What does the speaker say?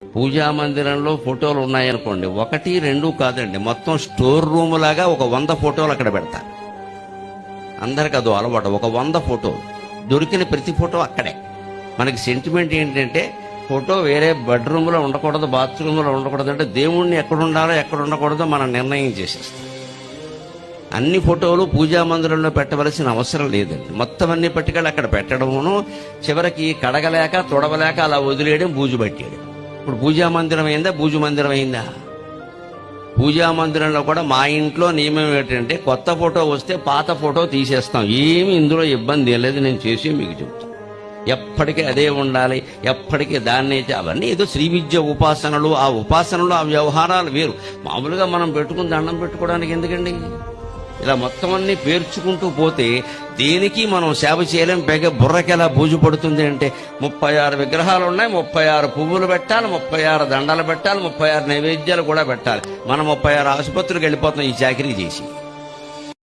పూజా మందిరంలో ఫోటోలు ఉన్నాయనుకోండి, 1, 2 కాదండి, మొత్తం స్టోర్ రూమ్ లాగా ఒక 100 ఫోటోలు అక్కడ పెడతారు. అందరికి అదో అలవాటు, ఒక 100 ఫోటోలు, దొరికిన ప్రతి ఫోటో అక్కడే. మనకి సెంటిమెంట్ ఏంటంటే ఫోటో వేరే బెడ్రూమ్లో ఉండకూడదు, బాత్రూంలో ఉండకూడదు, అంటే దేవుణ్ణి ఎక్కడ ఉండాలో ఎక్కడ ఉండకూడదో మనం నిర్ణయం చేసేస్తాం. అన్ని ఫోటోలు పూజా మందిరంలో పెట్టవలసిన అవసరం లేదండి. మొత్తం అన్ని పట్టుకెళ్ళి అక్కడ పెట్టడమును, చివరికి కడగలేక తొడవలేక అలా వదిలేయడం, బూజు పట్టేయడం. ఇప్పుడు పూజా మందిరం అయిందా, బూజు మందిరం అయిందా? పూజా మందిరంలో కూడా మా ఇంట్లో నియమం ఏంటంటే, కొత్త ఫోటో వస్తే పాత ఫోటో తీసేస్తాం. ఏమి ఇందులో ఇబ్బంది ఏం లేదు, నేను చేసి మీకు చెప్తాను. ఎప్పటికీ అదే ఉండాలి, ఎప్పటికీ దాన్నే. అవన్నీ ఏదో శ్రీ విద్య ఉపాసనలు, ఆ ఉపాసనలు ఆ వ్యవహారాలు వేరు. మామూలుగా మనం పెట్టుకుని దండం పెట్టుకోవడానికి ఎందుకండి? ఇలా మొత్తం అన్ని పేర్చుకుంటూ పోతే దేనికి మనం సేవ చేయలేం. పైగా బుర్రకి ఎలా బూజు పడుతుంది అంటే, 36 విగ్రహాలు ఉన్నాయి, 36 పువ్వులు పెట్టాలి, 36 దండలు పెట్టాలి, 36 నైవేద్యాలు కూడా పెట్టాలి. మనం 36 ఆసుపత్రికి వెళ్ళిపోతున్నాం ఈ చాకరీ చేసి.